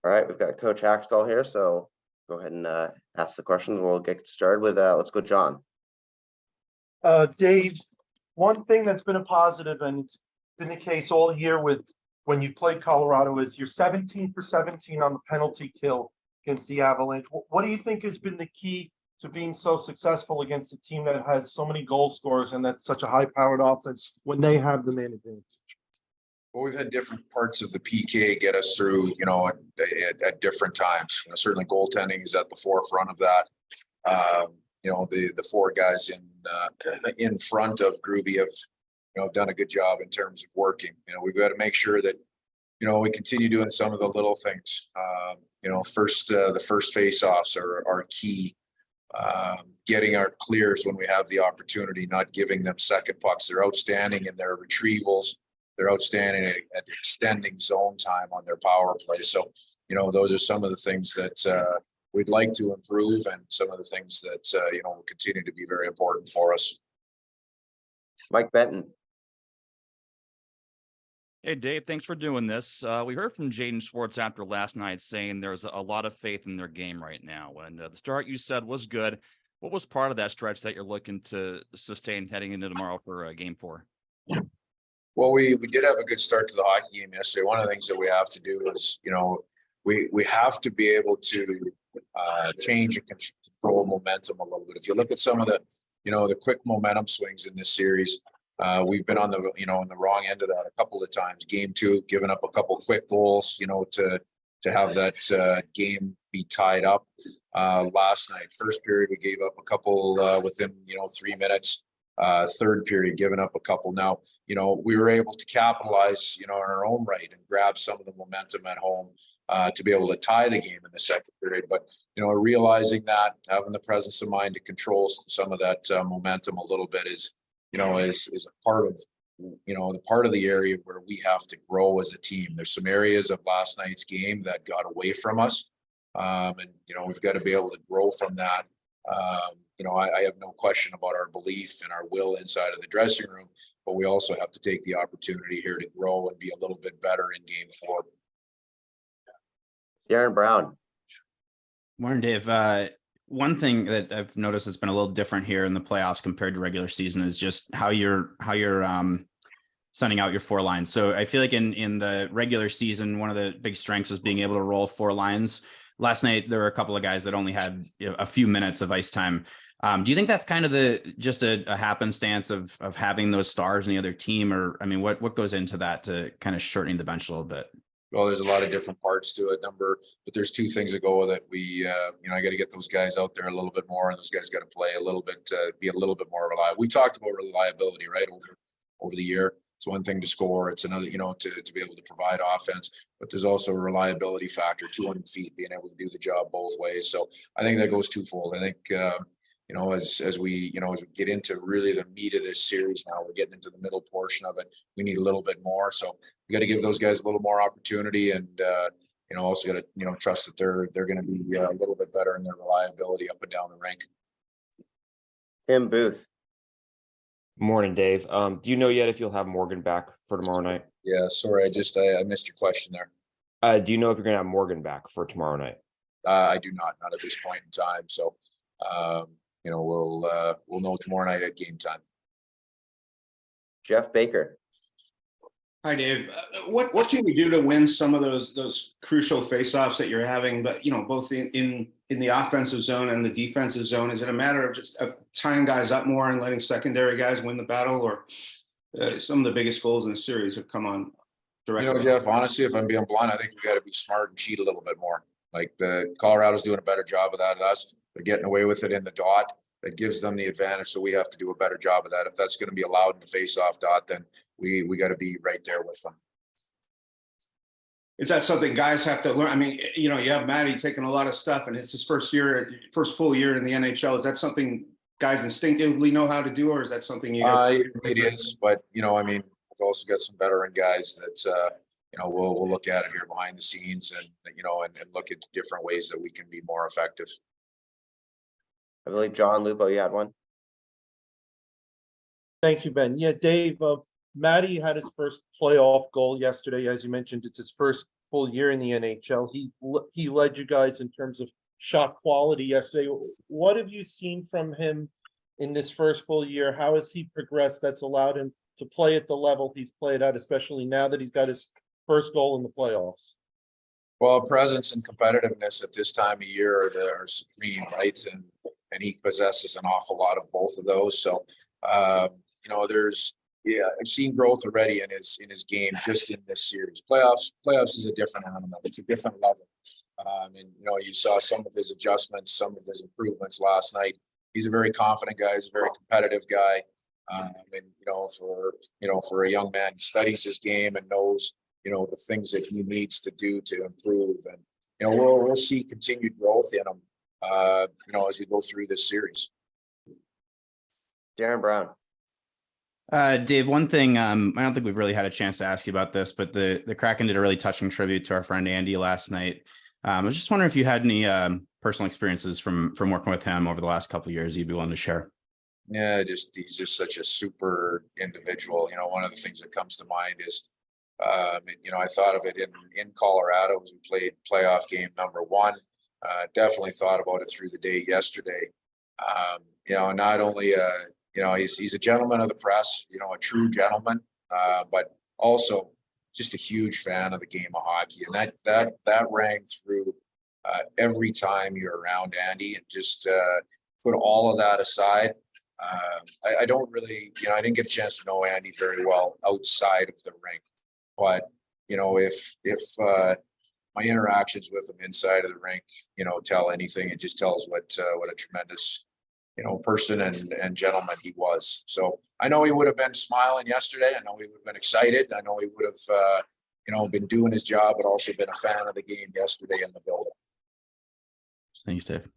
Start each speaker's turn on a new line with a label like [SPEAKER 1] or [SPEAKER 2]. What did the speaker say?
[SPEAKER 1] All right, we've got Coach Hakstol here, so go ahead and ask the questions. We'll get started with, let's go, John.
[SPEAKER 2] Dave, one thing that's been a positive, and it's been the case all year with when you played Colorado, is you're 17 for 17 on the penalty kill against the Avalanche. What do you think has been the key to being so successful against a team that has so many goal scorers and that's such a high-powered offense when they have the man advantage?
[SPEAKER 3] Well, we've had different parts of the PK get us through, at different times. Certainly goaltending is at the forefront of that. The four guys in front of Groovy have done a good job in terms of working. We've got to make sure that we continue doing some of the little things. The first faceoffs are key. Getting our clears when we have the opportunity, not giving them second pucks. They're outstanding in their retrievals. They're outstanding at extending zone time on their power play. So, those are some of the things that we'd like to improve, and some of the things that will continue to be very important for us.
[SPEAKER 1] Mike Benton.
[SPEAKER 4] Hey, Dave, thanks for doing this. We heard from Jaden Schwartz after last night saying there's a lot of faith in their game right now. And the start you said was good. What was part of that stretch that you're looking to sustain heading into tomorrow for game 4?
[SPEAKER 3] Well, we did have a good start to the hockey game yesterday. One of the things that we have to do is, we have to be able to change and control momentum a little bit. If you look at some of the quick momentum swings in this series, we've been on the on the wrong end of that a couple of times. Game 2, giving up a couple quick goals, to have that game be tied up. Last night, first period, we gave up a couple within 3 minutes. Third period, giving up a couple. Now, we were able to capitalize, in our own right and grab some of the momentum at home to be able to tie the game in the second period. But, realizing that, having the presence of mind to control some of that momentum a little bit is a part of, the part of the area where we have to grow as a team. There's some areas of last night's game that got away from us. We've got to be able to grow from that. I have no question about our belief and our will inside of the dressing room, but we also have to take the opportunity here to grow and be a little bit better in game 4.
[SPEAKER 1] Darren Brown.
[SPEAKER 5] Morning, Dave. One thing that I've noticed that's been a little different here in the playoffs compared to regular season is just how you're sending out your 4 lines. So I feel like in the regular season, one of the big strengths was being able to roll 4 lines. Last night, there were a couple of guys that only had a few minutes of ice time. Do you think that's kind of just a happenstance of having those stars in the other team? Or, I mean, what goes into that to kind of shortening the bench a little bit?
[SPEAKER 3] Well, there's a lot of different parts to it, but there's 2 things that go with it. I got to get those guys out there a little bit more, and those guys got to play a little bit, be a little bit more reliable. We talked about reliability, right, over the year. It's one thing to score. It's another, to be able to provide offense, but there's also a reliability factor, 200 feet, being able to do the job both ways. So I think that goes twofold. I think, as we get into really the meat of this series now, we're getting into the middle portion of it. We need a little bit more. So we got to give those guys a little more opportunity, and, also got to, trust that they're going to be a little bit better in their reliability up and down the rink.
[SPEAKER 1] Tim Booth.
[SPEAKER 6] Morning, Dave. Do you know yet if you'll have Morgan back for tomorrow night?
[SPEAKER 3] Yeah, sorry, I missed your question there.
[SPEAKER 6] Do you know if you're going to have Morgan back for tomorrow night?
[SPEAKER 3] I do not at this point in time. So, we'll know tomorrow night at game time.
[SPEAKER 1] Jeff Baker.
[SPEAKER 7] Hi, Dave. What can you do to win some of those crucial faceoffs that you're having, but both in the offensive zone and the defensive zone? Is it a matter of just tying guys up more and letting secondary guys win the battle, or some of the biggest goals in the series have come on directly?
[SPEAKER 3] Jeff, honestly, if I'm being blunt, I think we got to be smart and cheat a little bit more. Like Colorado's doing a better job of that than us. They're getting away with it in the dot. That gives them the advantage, so we have to do a better job of that. If that's going to be allowed in the face-off dot, then we got to be right there with them.
[SPEAKER 7] Is that something guys have to learn? I mean, you have Matty taking a lot of stuff, and it's his first full year in the NHL. Is that something guys instinctively know how to do, or is that something you guys?
[SPEAKER 3] It is, but we've also got some veteran guys that we'll look at it here behind the scenes, and and look at different ways that we can be more effective.
[SPEAKER 1] I believe John Lupo, you had one.
[SPEAKER 2] Thank you, Ben. Yeah, Dave, Matty had his first playoff goal yesterday. As you mentioned, it's his first full year in the NHL. He led you guys in terms of shot quality yesterday. What have you seen from him in this first full year? How has he progressed that's allowed him to play at the level he's played at, especially now that he's got his first goal in the playoffs?
[SPEAKER 3] Well, presence and competitiveness at this time of year are supreme, right? And he possesses an awful lot of both of those. So, I've seen growth already in his game just in this series. Playoffs is a different animal. It's a different level. You saw some of his adjustments, some of his improvements last night. He's a very confident guy. He's a very competitive guy. For a young man, he studies his game and knows, the things that he needs to do to improve. And, we'll see continued growth in him, as we go through this series.
[SPEAKER 1] Darren Brown.
[SPEAKER 5] Dave, one thing, I don't think we've really had a chance to ask you about this, but the Kraken did a really touching tribute to our friend Andy last night. I was just wondering if you had any personal experiences from working with him over the last couple of years you'd be willing to share.
[SPEAKER 3] Yeah, he's just such a super individual. One of the things that comes to mind is, I thought of it in Colorado as we played playoff game number 1. Definitely thought about it through the day yesterday. Not only he's a gentleman of the press, a true gentleman, but also just a huge fan of the game of hockey, and that rang through every time you're around Andy. And just put all of that aside. I don't really, I didn't get a chance to know Andy very well outside of the rink, but if my interactions with him inside of the rink, tell anything, it just tells what a tremendous, person and gentleman he was. So I know he would have been smiling yesterday. I know he would have been excited. I know he would have, been doing his job, but also been a fan of the game yesterday in the building.
[SPEAKER 5] Thanks, Dave.